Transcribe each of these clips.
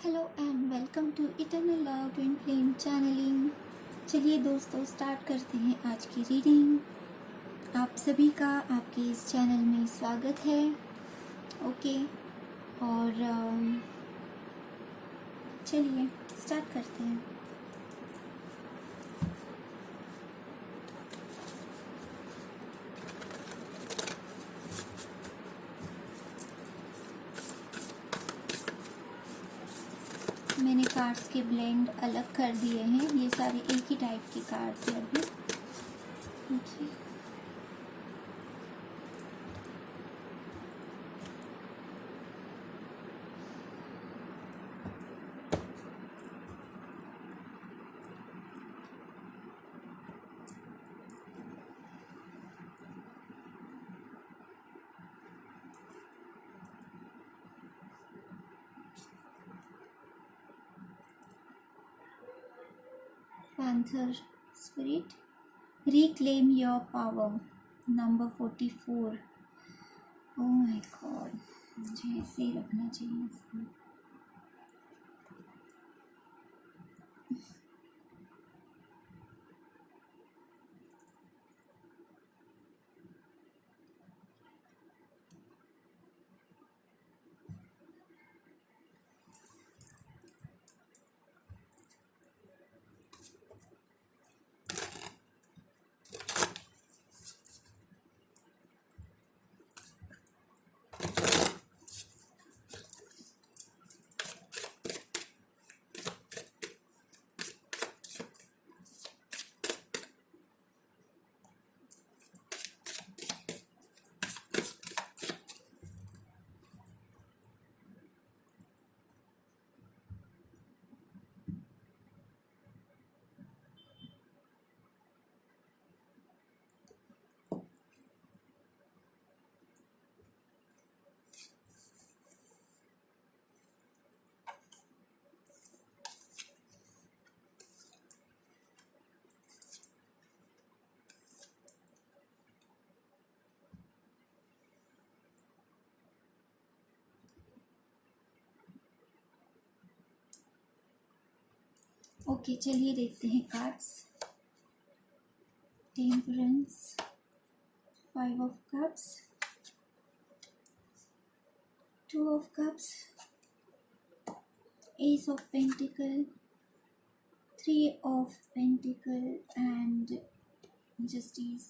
Hello and welcome to eternal love twin flame channelling. चलिए दोस्तों, start करते हैं आज की रीडिंग। आप सभी का आपके इस चैनल में स्वागत है। ओके, और चलिए स्टार्ट करते हैं। मैंने कार्ड्स के ब्लेंड अलग कर दिए हैं। ये सारे एक ही टाइप के कार्ड्स हैं अभी। Okay, panther spirit, reclaim your power, number 44। Oh my God, मुझे ऐसे ही रखना चाहिए इसको। ओके, चलिए देखते हैं cards. Temperance, 5 of cups, 2 of cups, S of pentacle, 3 of pentacle and justice.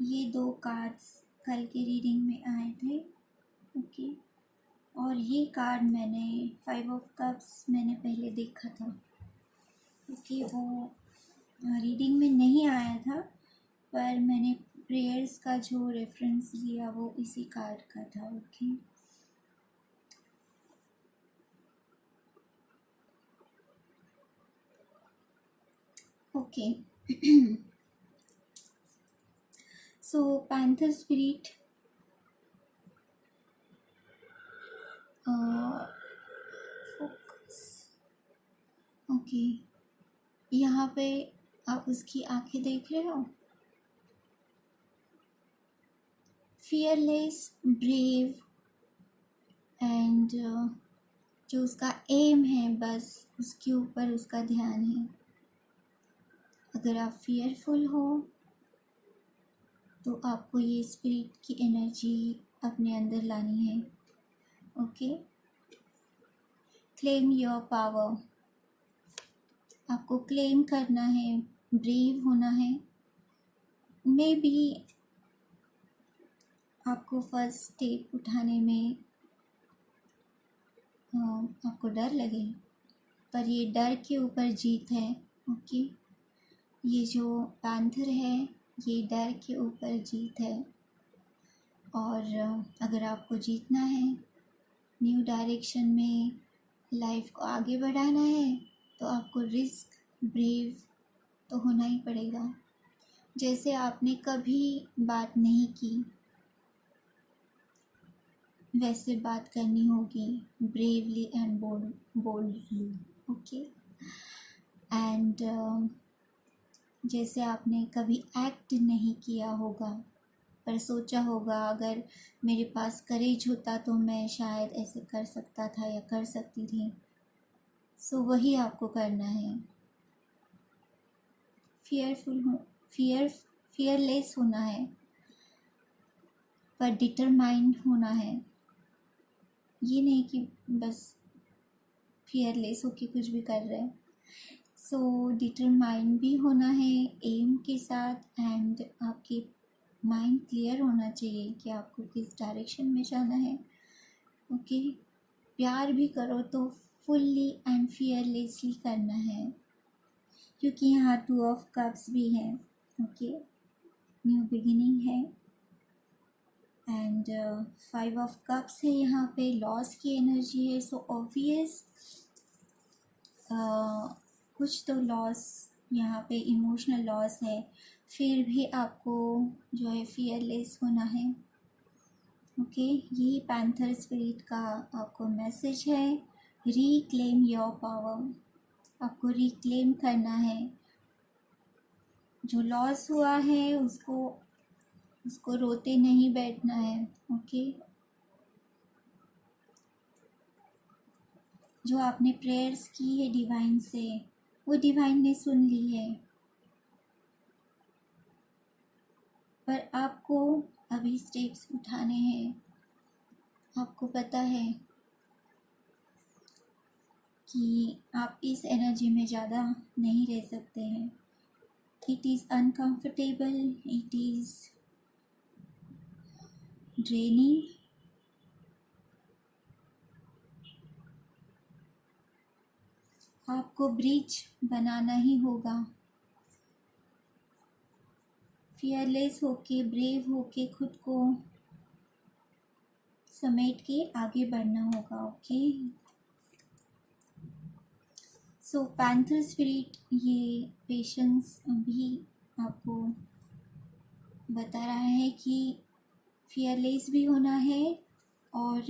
ये 2 कार्ड्स कल के रीडिंग में आए थे। ओके, और ये कार्ड मैंने 5 ऑफ कप्स मैंने पहले देखा था। ओके, वो रीडिंग में नहीं आया था, पर मैंने प्रेयर्स का जो रेफरेंस लिया वो इसी कार्ड का था। Okay, okay. So panther spirit, focus. Okay, यहाँ पे आप उसकी आंखें देख रहे हो। फियरलेस, ब्रेव एंड जो उसका एम है, बस उसके ऊपर उसका ध्यान है। अगर आप फियरफुल हो तो आपको ये स्पिरिट की एनर्जी अपने अंदर लानी है। Okay, claim your power. आपको क्लेम करना है, ब्रेव होना है। मे बी आपको फर्स्ट स्टेप उठाने में आपको डर लगे, पर ये डर के ऊपर जीत है। ओके, ये जो पैंथर है ये डर के ऊपर जीत है। और अगर आपको जीतना है, न्यू डायरेक्शन में लाइफ को आगे बढ़ाना है, तो आपको रिस्क, ब्रेव तो होना ही पड़ेगा। जैसे आपने कभी बात नहीं की वैसे बात करनी होगी, bravely and boldly. Okay, and जैसे आपने कभी एक्ट नहीं किया होगा, पर सोचा होगा अगर मेरे पास करेज होता तो मैं शायद ऐसे कर सकता था या कर सकती थी, सो वही आपको करना है। फियरलेस होना है, पर डिटरमाइंड होना है। ये नहीं कि बस फियरलेस होके कुछ भी कर रहे हैं। सो डिटरमाइंड भी होना है एम के साथ, एंड आपकी माइंड क्लियर होना चाहिए कि आपको किस डायरेक्शन में जाना है। ओके, प्यार भी करो तो फुल्ली एंड फियरलेसली करना है, क्योंकि यहाँ 2 ऑफ कप्स भी है। ओके, न्यू बिगिनिंग है, एंड 5 ऑफ कप्स है। यहाँ पे लॉस की एनर्जी है। सो ऑब्वियस कुछ तो लॉस, यहाँ पे इमोशनल लॉस है, फिर भी आपको जो है फियरलेस होना है। ओके, यही पैंथर स्पिरिट का आपको मैसेज है। रिक्लेम योर पावर, आपको रिक्लेम करना है। जो लॉस हुआ है उसको रोते नहीं बैठना है। ओके, जो आपने प्रेयर्स की है डिवाइन से, वो डिवाइन ने सुन ली है, पर आपको अभी स्टेप्स उठाने हैं। आपको पता है कि आप इस एनर्जी में ज़्यादा नहीं रह सकते हैं। It is uncomfortable, it is draining. आपको ब्रिज बनाना ही होगा। फियरलेस होके, ब्रेव होके, खुद को समेट के आगे बढ़ना होगा। ओके, सो पैंथर स्पिरिट ये पेशेंस भी आपको बता रहा है कि फियरलेस भी होना है और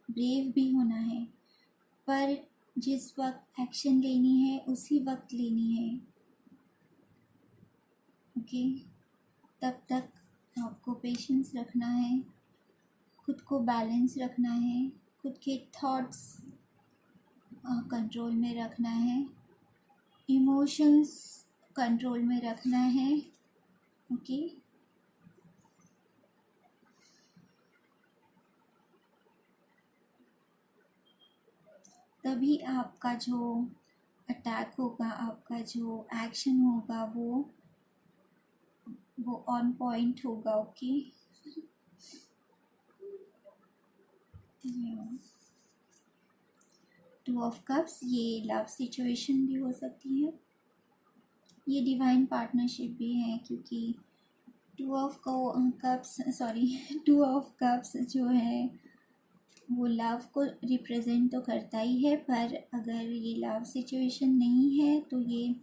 ब्रेव भी होना है, पर जिस वक्त एक्शन लेनी है उसी वक्त लेनी है। ओके, तब तक आपको पेशेंस रखना है, खुद को बैलेंस रखना है, खुद के थॉट्स कंट्रोल में रखना है, इमोशंस कंट्रोल में रखना है। ओके, तभी आपका जो अटैक होगा, आपका जो एक्शन होगा वो ऑन पॉइंट होगा। ओके, 2 ऑफ कप्स ये लव सिचुएशन भी हो सकती है, ये डिवाइन पार्टनरशिप भी है, क्योंकि 2 ऑफ कप्स जो है वो लव को रिप्रेजेंट तो करता ही है, पर अगर ये लव सिचुएशन नहीं है तो ये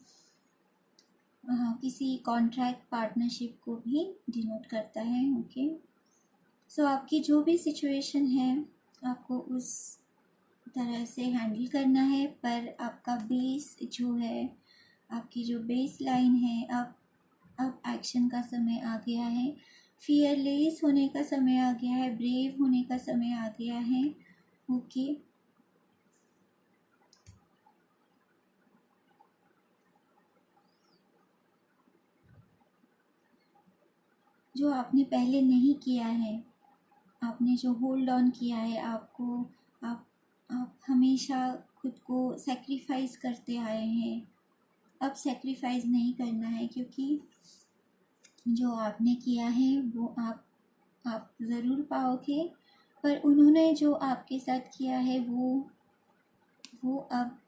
किसी कॉन्ट्रैक्ट पार्टनरशिप को भी डिनोट करता है। ओके, सो आपकी जो भी सिचुएशन है आपको उस तरह से हैंडल करना है, पर आपका बेस जो है, आपकी जो बेस लाइन है, अब एक्शन का समय आ गया है, फियरलेस होने का समय आ गया है, ब्रेव होने का समय आ गया है। ओके, जो आपने पहले नहीं किया है, आपने जो होल्ड ऑन किया है, आप हमेशा खुद को सेक्रीफाइस करते आए हैं। अब सेक्रीफाइस नहीं करना है, क्योंकि जो आपने किया है वो आप ज़रूर पाओगे, पर उन्होंने जो आपके साथ किया है वो अब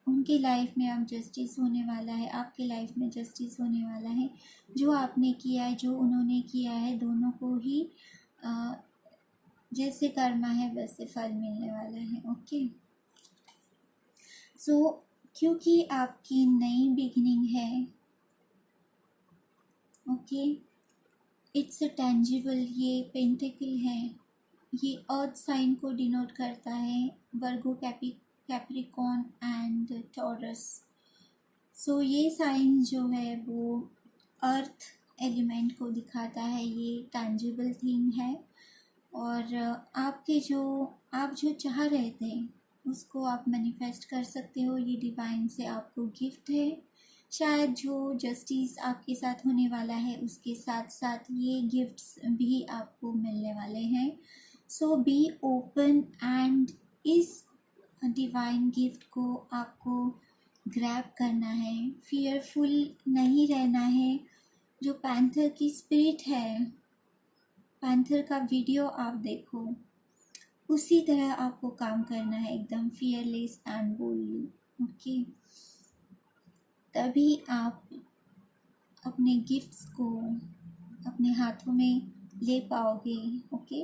उनकी लाइफ में अब जस्टिस होने वाला है, आपके लाइफ में जस्टिस होने वाला है। जो आपने किया है, जो उन्होंने किया है, दोनों को ही जैसे कर्मा है वैसे फल मिलने वाला है। ओके, सो क्योंकि आपकी नई बिगिनिंग है, ओके, इट्स अ टेंजिबल, ये पेंटिकल है, ये अर्थ साइन को डिनोट करता है, वर्गो, कैप्रिकॉर्न एंड टॉरस। सो ये साइन जो है वो अर्थ एलिमेंट को दिखाता है, ये टैंजिबल थिंग है। और आप जो चाह रहे थे उसको आप मैनिफेस्ट कर सकते हो। ये डिवाइन से आपको गिफ्ट है। शायद जो जस्टिस आपके साथ होने वाला है उसके साथ साथ ये गिफ्ट्स भी आपको मिलने वाले हैं। सो बी ओपन एंड इस डिवाइन गिफ्ट को आपको ग्रैब करना है, फियरफुल नहीं रहना है। जो पैंथर की स्पिरिट है, पैंथर का वीडियो आप देखो, उसी तरह आपको काम करना है, एकदम फियरलेस एंड बोल्डली। ओके, तभी आप अपने गिफ्ट्स को अपने हाथों में ले पाओगे। ओके,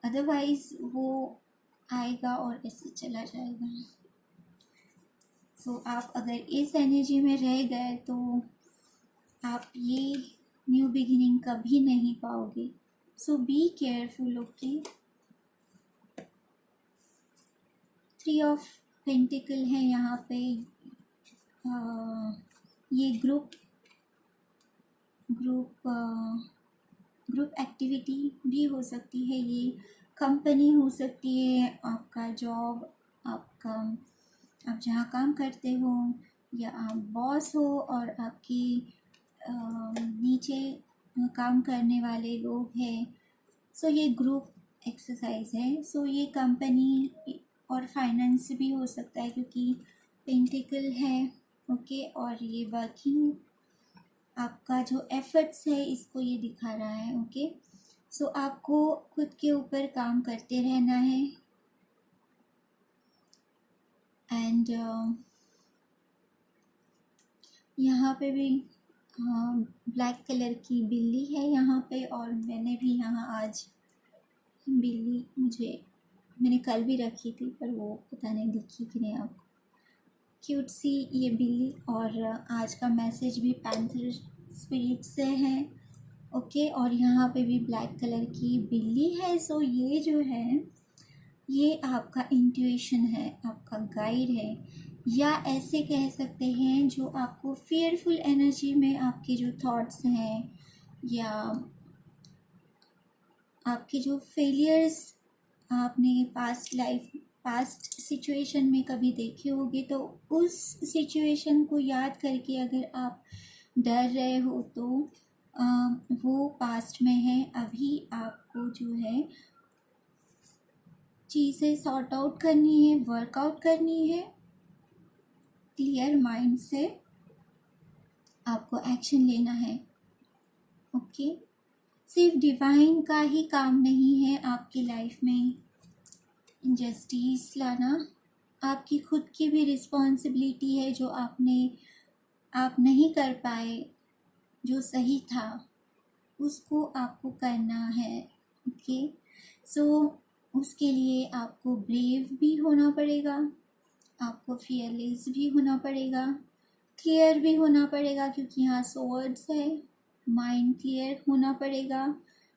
अदरवाइज वो आएगा और ऐसे चला जाएगा। सो आप अगर इस एनर्जी में रह गए तो आप ये न्यू बिगिनिंग कभी नहीं पाओगे। So be careful. Okay, 3 of pentacle है यहाँ पे। ये ग्रुप एक्टिविटी भी हो सकती है, ये कंपनी हो सकती है, आपका जॉब, आप जहाँ काम करते हो, या आप बॉस हो और आपकी नीचे काम करने वाले लोग हैं। सो ये ग्रुप एक्सरसाइज है। सो ये कंपनी और फाइनेंस भी हो सकता है क्योंकि पेंटिकल है। ओके, और ये वर्किंग, आपका जो एफर्ट्स है इसको ये दिखा रहा है। ओके, सो आपको खुद के ऊपर काम करते रहना है। एंड यहाँ पे भी ब्लैक कलर की बिल्ली है यहाँ पे, और मैंने भी यहाँ आज बिल्ली मैंने कल भी रखी थी पर वो पता नहीं दिखी कि नहीं आपको। क्यूट सी ये बिल्ली। और आज का मैसेज भी पैंथर स्पिरिट से है। ओके, और यहाँ पे भी ब्लैक कलर की बिल्ली है। सो ये जो है ये आपका इंट्यूशन है, आपका गाइड है, या ऐसे कह सकते हैं जो आपको फियरफुल एनर्जी में आपके जो थॉट्स हैं या आपके जो फेलियर्स आपने पास्ट सिचुएशन में कभी देखे होंगे, तो उस सिचुएशन को याद करके अगर आप डर रहे हो तो वो पास्ट में है। अभी आपको जो है चीज़ें सॉर्ट आउट करनी है, वर्कआउट करनी है। क्लियर माइंड से आपको एक्शन लेना है। ओके, सिर्फ डिवाइन का ही काम नहीं है आपकी लाइफ में जस्टिस लाना, आपकी खुद की भी रिस्पॉन्सिबिलिटी है। जो आप नहीं कर पाए, जो सही था, उसको आपको करना है। ओके, सो उसके लिए आपको ब्रेव भी होना पड़ेगा, आपको फियरलेस भी होना पड़ेगा, क्लियर भी होना पड़ेगा क्योंकि यहाँ सवर्ड्स है। माइंड क्लियर होना पड़ेगा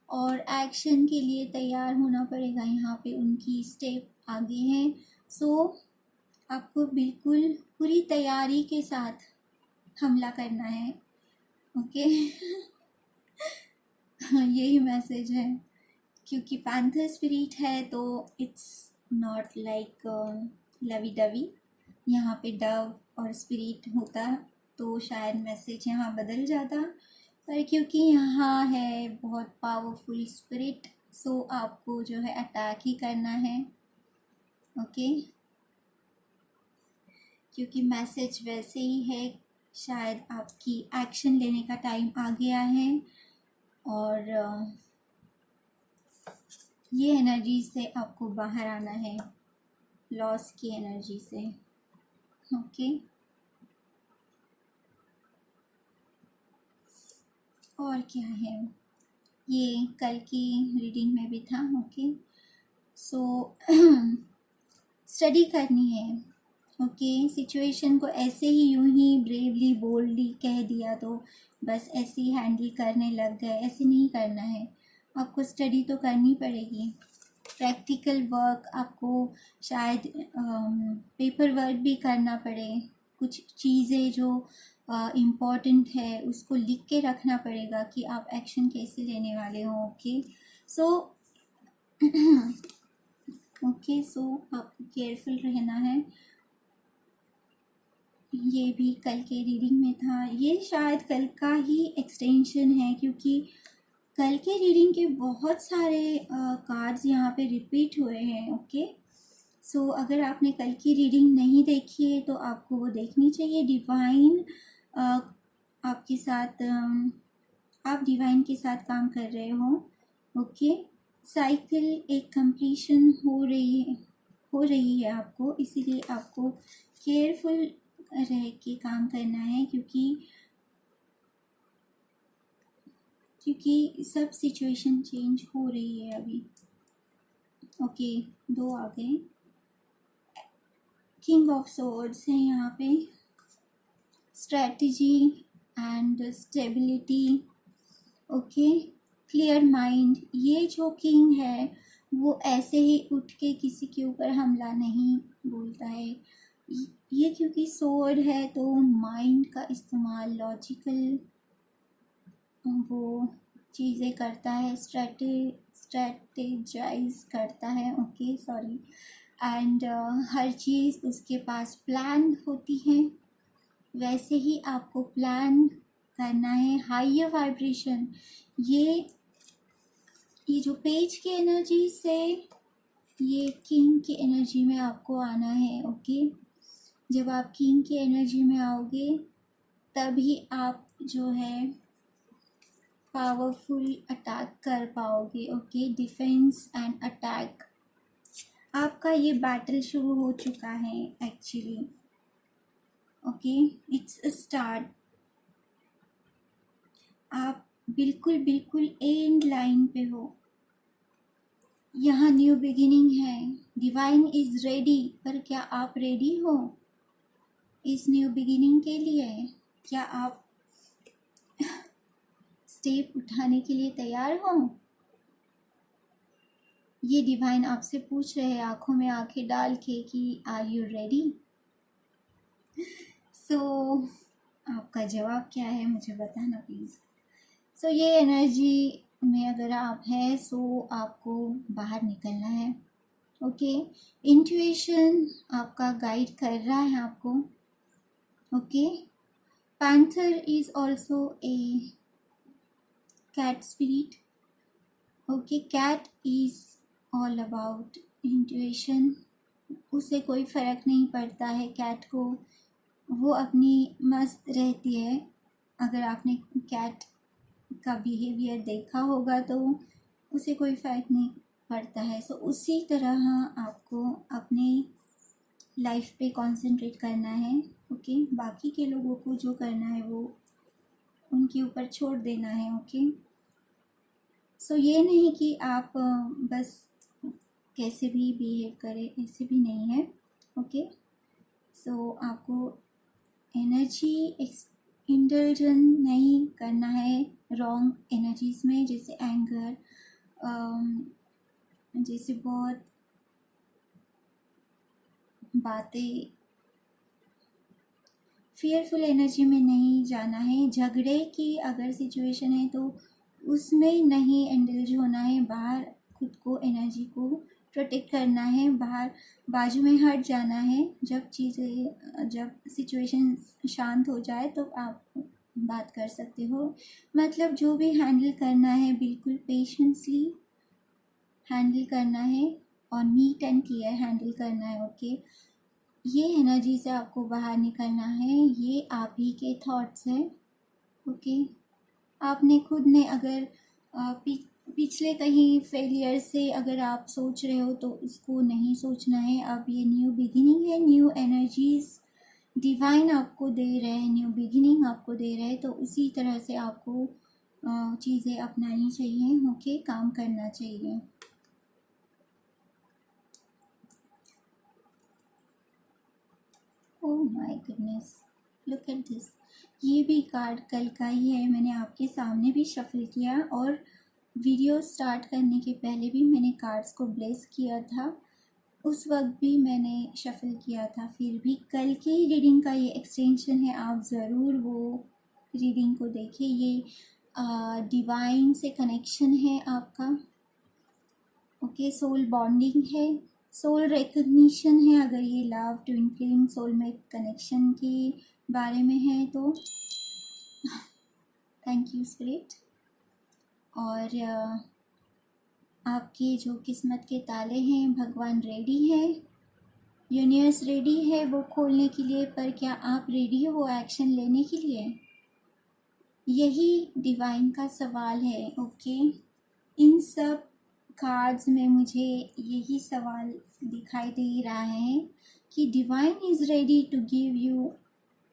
और एक्शन के लिए तैयार होना पड़ेगा। यहाँ पे उनकी स्टेप आगे हैं। सो आपको बिल्कुल पूरी तैयारी के साथ हमला करना है। ओके यही मैसेज है क्योंकि पैंथर स्पिरिट है तो it's not like lovey dovey. यहाँ पे डव और स्पिरिट होता तो शायद मैसेज यहाँ बदल जाता, पर क्योंकि यहाँ है बहुत पावरफुल स्पिरिट, सो आपको जो है अटैक ही करना है। ओके, क्योंकि मैसेज वैसे ही है, शायद आपकी एक्शन लेने का टाइम आ गया है और ये एनर्जी से आपको बाहर आना है, लॉस की एनर्जी से। ओके, और क्या है, ये कल की रीडिंग में भी था। ओके, सो स्टडी करनी है। ओके, सिचुएशन को ऐसे ही यूं ही ब्रेवली बोल्डली कह दिया तो बस ऐसे ही हैंडल करने लग गए, ऐसे नहीं करना है। आपको स्टडी तो करनी पड़ेगी, प्रैक्टिकल वर्क, आपको शायद पेपर वर्क भी करना पड़े। कुछ चीज़ें जो इम्पॉर्टेंट है उसको लिख के रखना पड़ेगा कि आप एक्शन कैसे लेने वाले हो। ओके सो ओके सो आपको केयरफुल रहना है। ये भी कल के रीडिंग में था, ये शायद कल का ही एक्सटेंशन है क्योंकि कल के रीडिंग के बहुत सारे कार्ड्स यहाँ पे रिपीट हुए हैं। ओके सो अगर आपने कल की रीडिंग नहीं देखी है तो आपको वो देखनी चाहिए। डिवाइन आपके साथ आप डिवाइन के साथ काम कर रहे हो। ओके साइकिल एक कंप्लीशन हो रही है आपको, इसीलिए आपको केयरफुल रह के काम करना है क्योंकि सब सिचुएशन चेंज हो रही है अभी। ओके 2 आ गए। किंग ऑफ सोर्ड्स है यहाँ पे, strategy and stability. Okay clear mind. ये जो किंग है वो ऐसे ही उठ के किसी के ऊपर हमला नहीं बोलता है। ये क्योंकि सोर्ड है तो माइंड का इस्तेमाल, लॉजिकल वो चीज़ें करता है, स्ट्रेटेजाइज करता है। ओके सॉरी एंड हर चीज़ उसके पास प्लान होती है, वैसे ही आपको प्लान करना है। हाइयर वाइब्रेशन, ये जो पेज की एनर्जी से ये किंग की एनर्जी में आपको आना है। ओके जब आप किंग की एनर्जी में आओगे तभी आप जो है पावरफुल अटैक कर पाओगे। ओके डिफेंस एंड अटैक, आपका ये बैटल शुरू हो चुका है actually. Okay it's a start. आप बिल्कुल बिल्कुल एंड लाइन पे हो, यहाँ न्यू बिगिनिंग है। डिवाइन इज रेडी, पर क्या आप रेडी हो इस न्यू बिगिनिंग के लिए? क्या आप स्टेप उठाने के लिए तैयार हो? ये डिवाइन आपसे पूछ रहे हैं आंखों में आंखें डाल के कि आर यू रेडी? सो आपका जवाब क्या है मुझे बताना प्लीज़। सो ये एनर्जी में अगर आप हैं सो आपको बाहर निकलना है। ओके इंट्यूशन आपका गाइड कर रहा है आपको। Okay panther is also a cat spirit. Okay cat is all about intuition, उसे कोई फ़र्क नहीं पड़ता है कैट को, वो अपनी मस्त रहती है। अगर आपने कैट का बिहेवियर देखा होगा तो उसे कोई फ़र्क नहीं पड़ता है। सो उसी तरह आपको अपने लाइफ पे कंसंट्रेट करना है। ओके बाकी के लोगों को जो करना है वो उनके ऊपर छोड़ देना है। ओके सो ये नहीं कि आप बस कैसे भी बिहेव करें, ऐसे भी नहीं है। ओके सो आपको एनर्जी इंडल्जन नहीं करना है रॉन्ग एनर्जीज में, जैसे एंगर, जैसे बहुत बातें, फियरफुल एनर्जी में नहीं जाना है। झगड़े की अगर सिचुएशन है तो उसमें नहीं इंडल्ज होना है, बाहर खुद को एनर्जी को प्रोटेक्ट करना है, बाहर बाजू में हट जाना है। जब सिचुएशन शांत हो जाए तो आप बात कर सकते हो। मतलब जो भी हैंडल करना है बिल्कुल पेशेंसली हैंडल करना है और नीट एंड क्लियर हैंडल करना है। ओके ये एनर्जी से आपको बाहर निकलना है, ये आप ही के थॉट्स हैं। ओके आपने खुद ने अगर पिछले कहीं फेलियर से अगर आप सोच रहे हो तो उसको नहीं सोचना है। अब ये न्यू बिगिनिंग है, न्यू एनर्जीज डिवाइन आपको दे रहे हैं, न्यू बिगिनिंग आपको दे रहे हैं, तो उसी तरह से आपको चीज़ें अपनानी चाहिए। ओके काम करना चाहिए। Oh my goodness look at this, ये भी कार्ड कल का ही है, मैंने आपके सामने भी शफल किया और वीडियो स्टार्ट करने के पहले भी मैंने कार्ड्स को ब्लेस किया था। उस वक्त भी मैंने शफल किया था, फिर भी कल की रीडिंग का ये एक्सटेंशन है, आप ज़रूर वो रीडिंग को देखिए। ये डिवाइन से कनेक्शन है आपका, ओके। सोल बॉन्डिंग है, सोल रिकग्निशन है। अगर ये love twin flame soulmate connection के बारे में है तो थैंक यू स्पिरिट। और आपके जो किस्मत के ताले हैं, भगवान रेडी है, यूनिवर्स रेडी है वो खोलने के लिए, पर क्या आप रेडी हो एक्शन लेने के लिए? यही डिवाइन का सवाल है, ओके। इन सब कार्ड्स में मुझे यही सवाल दिखाई दे रहा है कि divine is ready to give you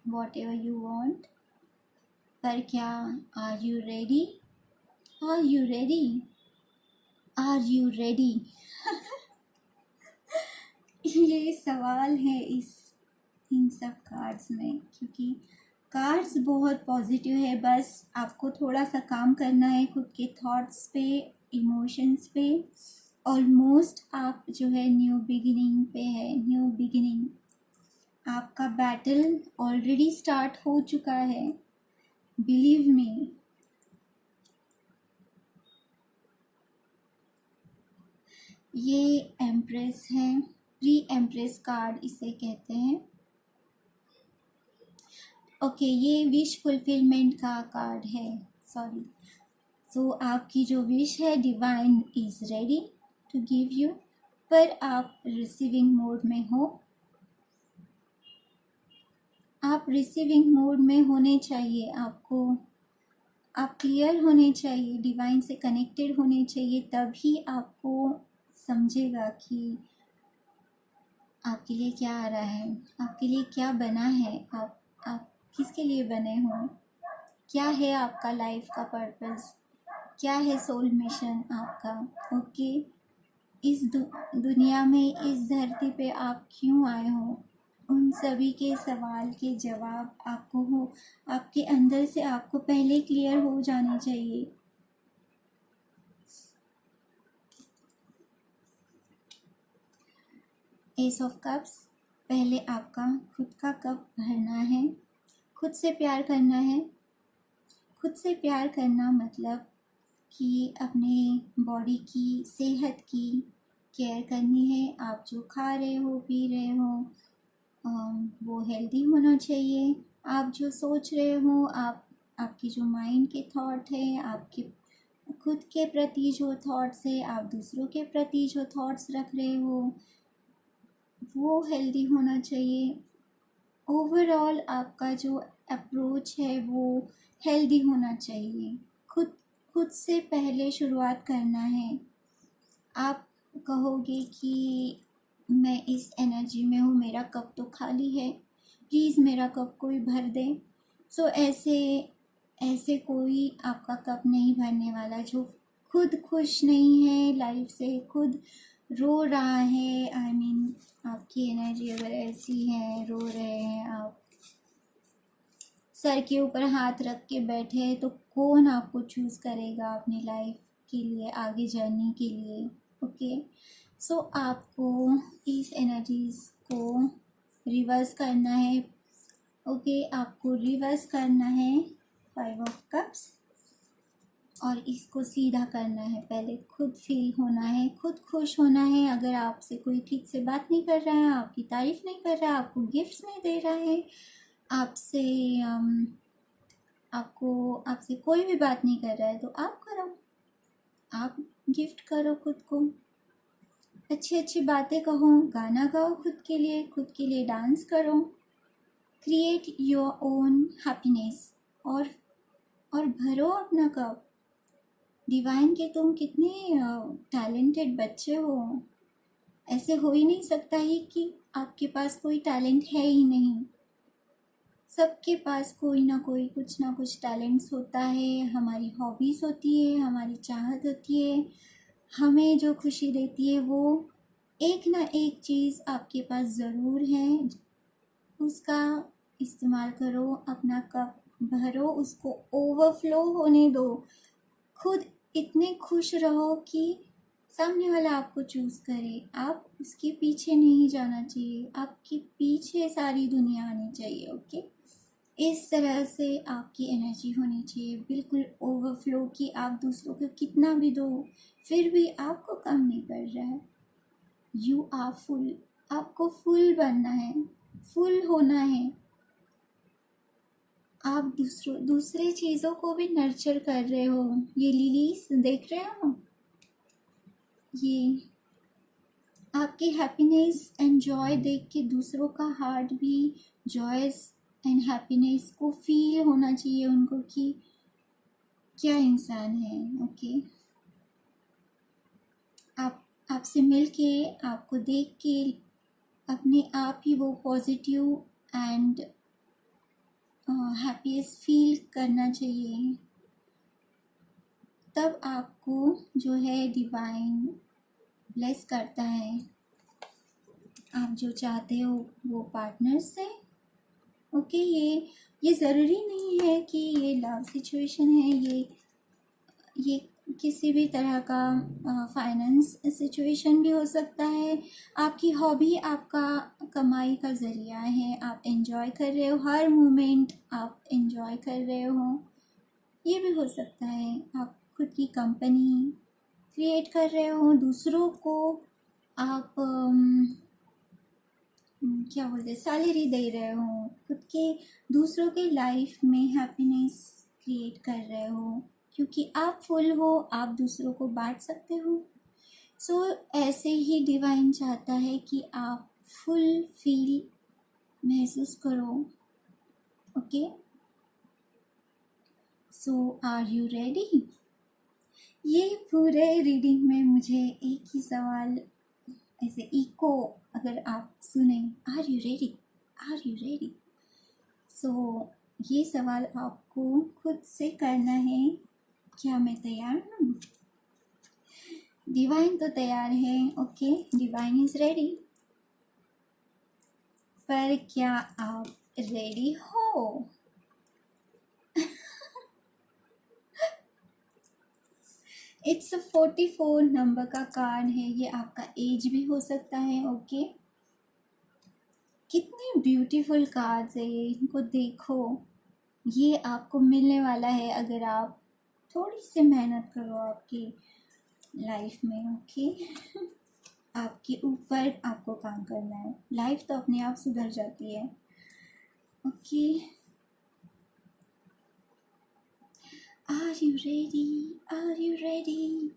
whatever you want, पर क्या are you ready? Are you ready? Are you ready? ये सवाल है इन सब कार्ड्स में, क्योंकि कार्ड्स बहुत पॉजिटिव है। बस आपको थोड़ा सा काम करना है खुद के थॉट्स पे, इमोशंस पे। ऑलमोस्ट आप जो है न्यू बिगिनिंग पे है, न्यू बिगिनिंग। आपका बैटल ऑलरेडी स्टार्ट हो चुका है, बिलीव मी। ये एम्प्रेस है, प्री एम्प्रेस कार्ड इसे कहते हैं, ओके। ये विश फुलफिलमेंट का कार्ड है, सॉरी। सो आपकी जो विश है divine is ready to give you, पर आप रिसीविंग मोड में हो। आप रिसीविंग मोड में होने चाहिए, आपको आप क्लियर होने चाहिए, डिवाइन से कनेक्टेड होने चाहिए, तभी आपको समझेगा कि आपके लिए क्या आ रहा है, आपके लिए क्या बना है, आप किसके लिए बने हो, क्या है आपका लाइफ का पर्पस, क्या है सोल मिशन आपका, ओके। इस दुनिया में, इस धरती पे आप क्यों आए हो, उन सभी के सवाल के जवाब आपको हो, आपके अंदर से आपको पहले क्लियर हो जाने चाहिए। एस ऑफ कप्स, पहले आपका खुद का कप भरना है, खुद से प्यार करना है। खुद से प्यार करना मतलब कि अपने बॉडी की सेहत की केयर करनी है। आप जो खा रहे हो, पी रहे हो, वो हेल्दी होना चाहिए। आप जो सोच रहे हो, आपकी जो माइंड के थॉट है, आपके खुद के प्रति जो थॉट्स है, आप दूसरों के प्रति जो थॉट्स रख रहे हो, वो हेल्दी होना चाहिए। ओवरऑल आपका जो अप्रोच है वो हेल्दी होना चाहिए। खुद से पहले शुरुआत करना है। आप कहोगे कि मैं इस एनर्जी में हूँ, मेरा कप तो खाली है, प्लीज़ मेरा कप कोई भर दे। सो ऐसे कोई आपका कप नहीं भरने वाला जो खुद खुश नहीं है लाइफ से, खुद रो रहा है। आई मीन आपकी एनर्जी अगर ऐसी है, रो रहे हैं आप, सर के ऊपर हाथ रख के बैठे हैं, तो कौन आपको चूज़ करेगा अपनी लाइफ के लिए, आगे जर्नी के लिए, ओके। सो आपको इस एनर्जीज को रिवर्स करना है, ओके। आपको रिवर्स करना है 5 ऑफ कप्स, और इसको सीधा करना है। पहले खुद फील होना है, खुद खुश होना है। अगर आपसे कोई ठीक से बात नहीं कर रहा है, आपकी तारीफ नहीं कर रहा है, आपको गिफ्ट्स नहीं दे रहा है, आपसे कोई भी बात नहीं कर रहा है, तो आप करो, आप गिफ्ट करो खुद को, अच्छी अच्छी बातें कहो, गाना गाओ खुद के लिए डांस करो, क्रिएट योर ओन हैप्पीनेस, और भरो अपना कप। डिवाइन के तुम कितने टैलेंटेड बच्चे हो, ऐसे हो ही नहीं सकता ही कि आपके पास कोई टैलेंट है ही नहीं। सबके पास कोई ना कोई कुछ ना कुछ टैलेंट्स होता है। हमारी हॉबीज़ होती है, हमारी चाहत होती है, हमें जो खुशी देती है, वो एक ना एक चीज़ आपके पास ज़रूर है। उसका इस्तेमाल करो, अपना कप भरो, उसको ओवरफ्लो होने दो। खुद इतने खुश रहो कि सामने वाला आपको चूज़ करे, आप उसके पीछे नहीं जाना चाहिए, आपके पीछे सारी दुनिया आनी चाहिए। ओके, इस तरह से आपकी एनर्जी होनी चाहिए, बिल्कुल ओवरफ्लो, कि आप दूसरों को कितना भी दो फिर भी आपको कम नहीं पड़ रहा है। यू आर फुल, आपको फुल बनना है, फुल होना है। आप दूसरे चीज़ों को भी नर्चर कर रहे हो। ये लिलीज देख रहे हो, ये आपकी हैप्पीनेस एंड जॉय देख के दूसरों का हार्ट भी जॉयस एंड हैप्पीनेस को फील होना चाहिए उनको, कि क्या इंसान है। ओके, आपसे मिल के, आपको देख के अपने आप ही वो पॉजिटिव एंड हैप्पीएस्ट फील करना चाहिए। तब आपको जो है डिवाइन ब्लेस करता है। आप जो चाहते हो वो पार्टनर से। ओके, ये ज़रूरी नहीं है कि ये लव सिचुएशन है, ये किसी भी तरह का फाइनेंस सिचुएशन भी हो सकता है। आपकी हॉबी आपका कमाई का ज़रिया है, आप एंजॉय कर रहे हो, हर मोमेंट आप एंजॉय कर रहे हो। ये भी हो सकता है आप खुद की कंपनी क्रिएट कर रहे हो, दूसरों को आप क्या बोलते, सैलरी दे रहे हो, खुद के दूसरों के लाइफ में हैप्पीनेस क्रिएट कर रहे हो, क्योंकि आप फुल हो, आप दूसरों को बांट सकते हो। सो ऐसे ही डिवाइन चाहता है कि आप फुल फील महसूस करो। Okay, so are you ready? ये पूरे रीडिंग में मुझे एक ही सवाल ऐसे इको अगर आप सुने, are you ready, are you ready, so ये सवाल आपको खुद से करना है, क्या मैं तैयार हूँ? डिवाइन तो तैयार है। ओके, डिवाइन इज रेडी, पर क्या आप रेडी हो? इट्स 44 नंबर का कार्ड है, ये आपका एज भी हो सकता है। ओके, कितने ब्यूटीफुल कार्ड्स है ये, इनको देखो। ये आपको मिलने वाला है अगर आप थोड़ी सी मेहनत करो आपकी लाइफ में। ओके, आपके ऊपर आपको काम करना है, लाइफ तो अपने आप सुधर जाती है। Okay, are you ready, are you ready,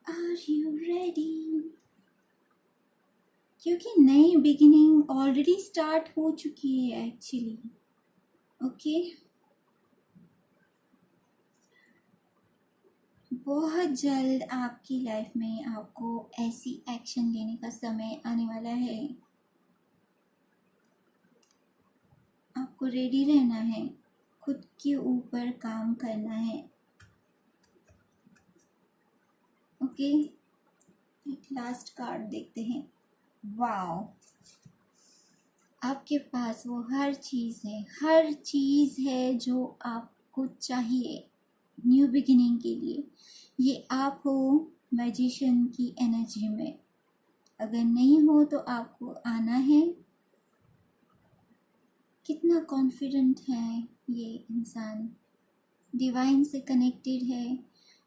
are you ready? क्योंकि नई बिगिनिंग ऑलरेडी स्टार्ट हो चुकी है एक्चुअली। ओके, बहुत जल्द आपकी लाइफ में आपको ऐसी एक्शन लेने का समय आने वाला है। आपको रेडी रहना है, खुद के ऊपर काम करना है। ओके, एक लास्ट कार्ड देखते हैं। वाओ, आपके पास वो हर चीज़ है, हर चीज़ है जो आपको चाहिए न्यू बिगिनिंग के लिए। ये आप हो मैजिशियन की एनर्जी में, अगर नहीं हो तो आपको आना है। कितना कॉन्फिडेंट है ये इंसान, डिवाइन से कनेक्टेड है।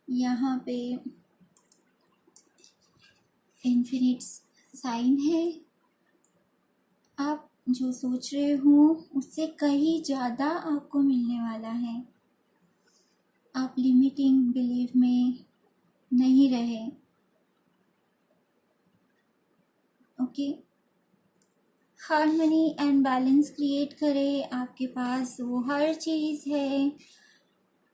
यहाँ पे इन्फिनिट साइन है। आप जो सोच रहे हो उससे कहीं ज़्यादा आपको मिलने वाला है। आप लिमिटिंग बिलीफ में नहीं रहे। Okay, harmony and balance create करें। आपके पास वो हर चीज़ है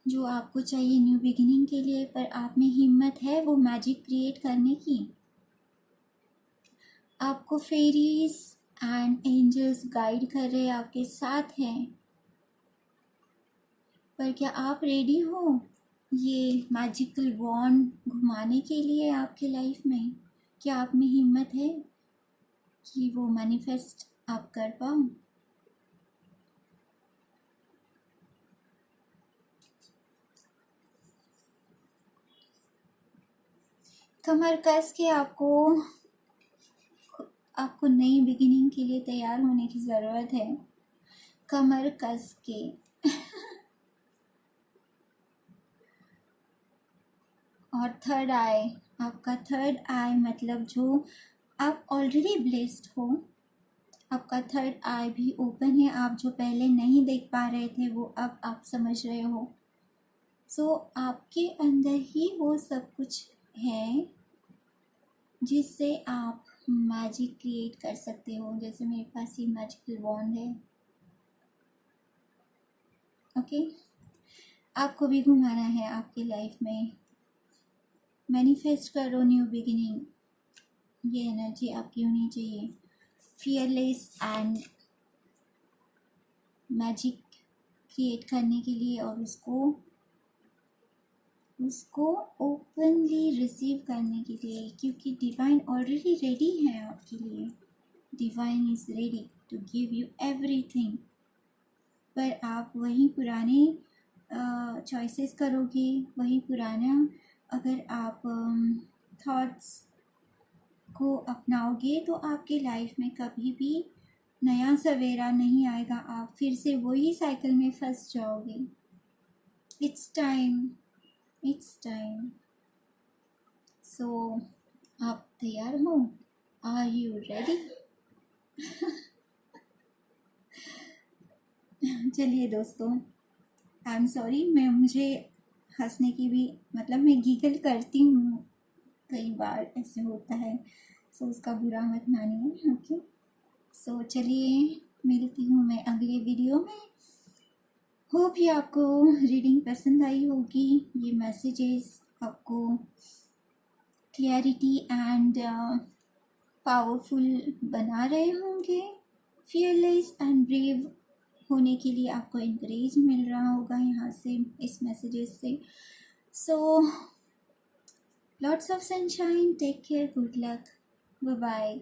जो आपको चाहिए न्यू बिगिनिंग के लिए, पर आप में हिम्मत है वो मैजिक क्रिएट करने की। आपको फेरीज एंड एंजल्स गाइड कर रहे, आपके साथ हैं। पर क्या आप रेडी हो ये मैजिकल वॉन्ड घुमाने के लिए आपके लाइफ में? क्या आप में हिम्मत है कि वो मैनिफेस्ट आप कर पाओ? कमर कस के आपको नई बिगिनिंग के लिए तैयार होने की ज़रूरत है। कमर कस के। और थर्ड आई, आपका थर्ड आई मतलब जो आप ऑलरेडी ब्लेस्ड हो, आपका थर्ड आई भी ओपन है। आप जो पहले नहीं देख पा रहे थे वो अब आप समझ रहे हो। सो आपके अंदर ही वो सब कुछ है जिससे आप मैजिक क्रिएट कर सकते हो। जैसे मेरे पास ये मैजिकल वॉन्ड है। ओके, आपको भी घुमाना है आपकी लाइफ में। मैनिफेस्ट करो न्यू बिगिनिंग, ये एनर्जी आपकी होनी चाहिए। फियरलेस एंड मैजिक क्रिएट करने के लिए और उसको ओपनली रिसीव करने के लिए, क्योंकि डिवाइन ऑलरेडी रेडी है आपके लिए। Divine is ready to give you everything. पर आप वही पुराने चॉइसेस करोगे, वही पुराना अगर आप थॉट्स को अपनाओगे तो आपके लाइफ में कभी भी नया सवेरा नहीं आएगा। आप फिर से वही साइकिल में फंस जाओगे। इट्स टाइम सो आप तैयार हो? Are you ready? चलिए दोस्तों, आई एम सॉरी, मुझे हंसने की भी मतलब मैं गीगल करती हूँ, कई बार ऐसे होता है। सो उसका बुरा मत मानिए। ओके, सो चलिए मिलती हूँ मैं अगले वीडियो में। होप ये आपको रीडिंग पसंद आई होगी। ये मैसेजेस आपको क्लैरिटी एंड पावरफुल बना रहे होंगे। फियरलेस एंड ब्रेव होने के लिए आपको इनकरेज मिल रहा होगा यहाँ से, इस मैसेजेस से। So lots of sunshine, take care, good luck, bye bye.